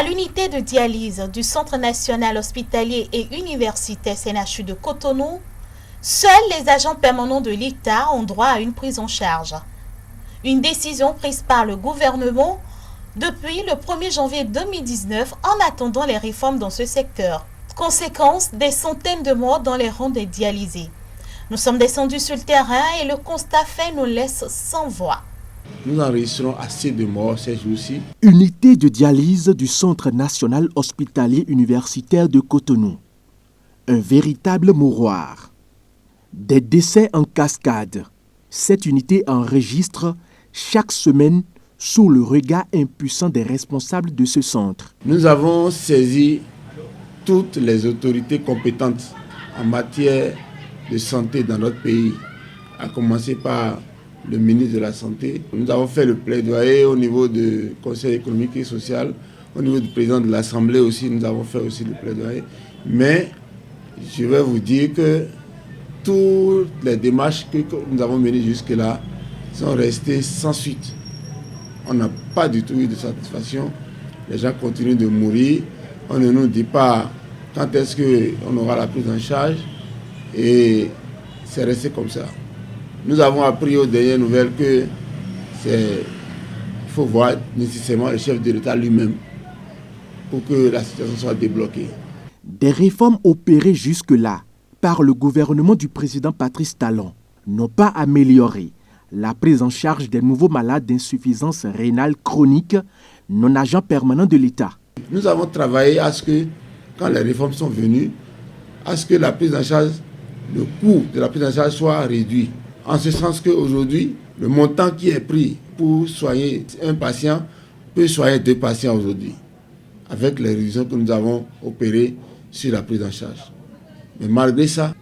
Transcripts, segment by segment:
l'unité de dialyse du Centre national hospitalier et universitaire CNHU de Cotonou, seuls les agents permanents de l'État ont droit à une prise en charge. Une décision prise par le gouvernement depuis le 1er janvier 2019 en attendant les réformes dans ce secteur. Conséquence, des centaines de morts dans les rangs des dialysés. Nous sommes descendus sur le terrain et le constat fait nous laisse sans voix. Nous enregistrons assez de morts ces jours-ci. Unité de dialyse du Centre national hospitalier universitaire de Cotonou. Un véritable mouroir. Des décès en cascade. Cette unité enregistre chaque semaine sous le regard impuissant des responsables de ce centre. Nous avons saisi toutes les autorités compétentes en matière de santé dans notre pays, à commencer par le ministre de la Santé. Nous avons fait le plaidoyer au niveau du Conseil économique et social, au niveau du président de l'Assemblée aussi, nous avons fait aussi le plaidoyer. Mais je vais vous dire que toutes les démarches que nous avons menées jusque-là sont restées sans suite. On n'a pas du tout eu de satisfaction. Les gens continuent de mourir. On ne nous dit pas quand est-ce qu'on aura la prise en charge. Et c'est resté comme ça. Nous avons appris aux dernières nouvelles qu'il faut voir nécessairement le chef de l'État lui-même pour que la situation soit débloquée. Des réformes opérées jusque-là par le gouvernement du président Patrice Talon n'ont pas amélioré la prise en charge des nouveaux malades d'insuffisance rénale chronique non agents permanents de l'État. Nous avons travaillé à ce que, quand les réformes sont venues, à ce que la prise en charge, le coût de la prise en charge soit réduit. En ce sens qu'aujourd'hui, le montant qui est pris pour soigner un patient peut soigner 2 patients aujourd'hui, avec les réductions que nous avons opérées sur la prise en charge. Mais malgré ça,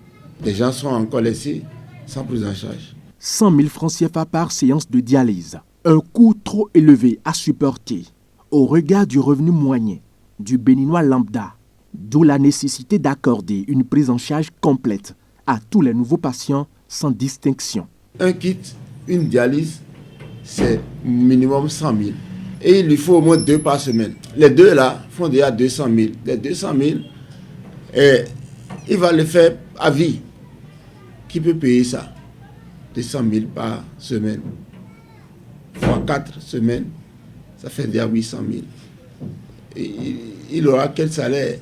les gens sont encore laissés sans prise en charge. 100 000 francs CFA par séance de dialyse. Un coût trop élevé à supporter au regard du revenu moyen du Béninois lambda, d'où la nécessité d'accorder une prise en charge complète à tous les nouveaux patients sans distinction. Un kit, une dialyse, c'est minimum 100 000. Et il lui faut au moins 2 par semaine. Les 2 là font déjà 200 000. Les 200 000, il va le faire à vie. Qui peut payer ça? 200 000 par semaine. Fois 4 semaines, ça fait déjà 800 000. Et il aura quel salaire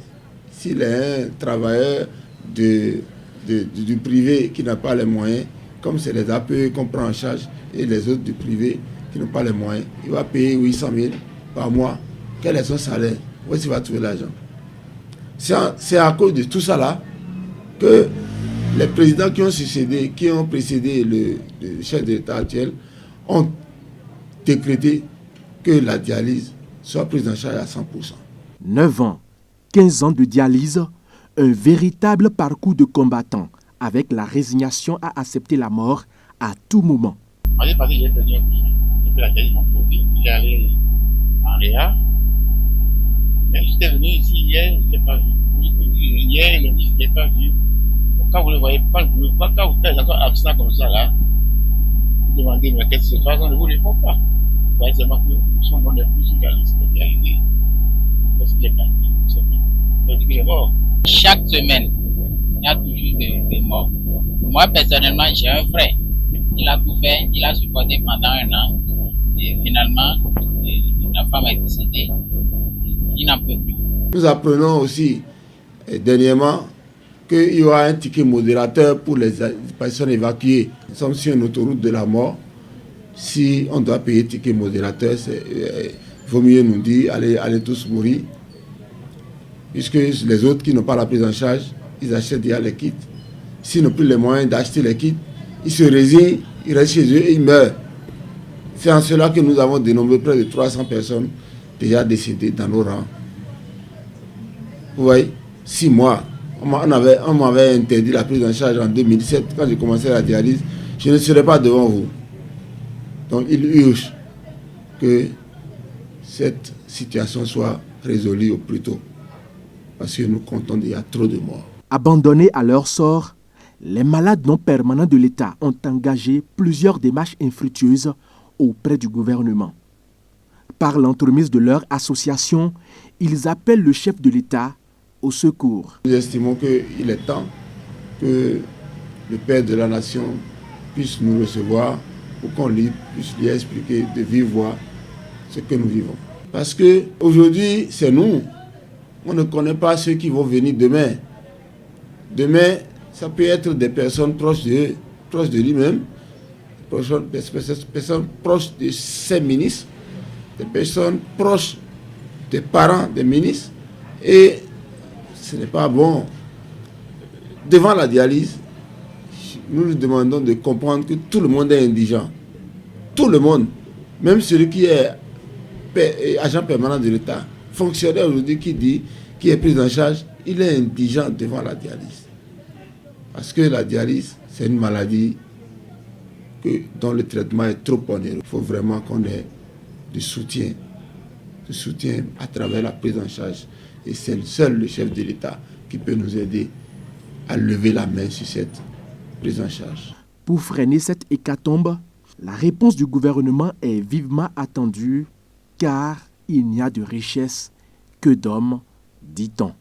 s'il est un travailleur du privé qui n'a pas les moyens, comme c'est les APE qu'on prend en charge et les autres du privé qui n'ont pas les moyens. Il va payer 800 000 par mois. Quel est son salaire? Où est-ce qu'il va trouver l'argent? C'est à cause de tout ça là que les présidents qui ont précédé le chef de l'État actuel ont décrété que la dialyse soit prise en charge à 100%. 9 ans, 15 ans de dialyse, un véritable parcours de combattant avec la résignation à accepter la mort à tout moment. J'ai passé, j'ai perdu un billet. J'ai fait la dialyse en phobie. J'ai allé en Réa. Mais j'étais venu ici hier, je n'ai pas vu. Hier, le dit, je n'ai pas vu. Quand vous ne le voyez pas, quand vous êtes encore absent comme ça, là, vous demandez, mais qu'est-ce qui se passe, on ne vous répond pas. Vous voyez seulement que nous sommes les plus surréalistes de réalité. Parce qu'il est parti, c'est bon. Donc, il est mort. Chaque semaine, il y a toujours des morts. Moi, personnellement, j'ai un frère. Il a tout fait, il a supporté pendant 1 an. Et finalement, la femme est décédée. Il n'en peut plus. Nous apprenons aussi, dernièrement, qu'il y aura un ticket modérateur pour les personnes évacuées. Nous sommes sur une autoroute de la mort. Si on doit payer ticket modérateur, il vaut mieux nous dire allez tous mourir. Puisque les autres qui n'ont pas la prise en charge, ils achètent déjà les kits. S'ils n'ont plus les moyens d'acheter les kits, ils se résignent, ils restent chez eux et ils meurent. C'est en cela que nous avons dénombré près de 300 personnes déjà décédées dans nos rangs. Vous voyez, 6 mois. On m'avait interdit la prise en charge en 2017 quand j'ai commencé la dialyse. Je ne serai pas devant vous. Donc il urge que cette situation soit résolue au plus tôt. Parce que nous comptons qu'il y a trop de morts. Abandonnés à leur sort, les malades non permanents de l'État ont engagé plusieurs démarches infructueuses auprès du gouvernement. Par l'entremise de leur association, ils appellent le chef de l'État au secours. Nous estimons qu'il est temps que le Père de la Nation puisse nous recevoir pour qu'on puisse lui expliquer de vive voix ce que nous vivons. Parce qu'aujourd'hui, c'est nous. On ne connaît pas ceux qui vont venir demain. Demain, ça peut être des personnes proches de lui-même, des personnes proches de ses ministres, des personnes proches des parents des ministres. Et ce n'est pas bon. Devant la dialyse, nous nous demandons de comprendre que tout le monde est indigent. Tout le monde, même celui qui est agent permanent de l'État, fonctionnaire aujourd'hui qui est pris en charge, il est indigent devant la dialyse. Parce que la dialyse, c'est une maladie dont le traitement est trop onéreux. Il faut vraiment qu'on ait du soutien à travers la prise en charge. Et c'est seul le chef de l'État qui peut nous aider à lever la main sur cette prise en charge. Pour freiner cette hécatombe, la réponse du gouvernement est vivement attendue car il n'y a de richesse que d'hommes, dit-on.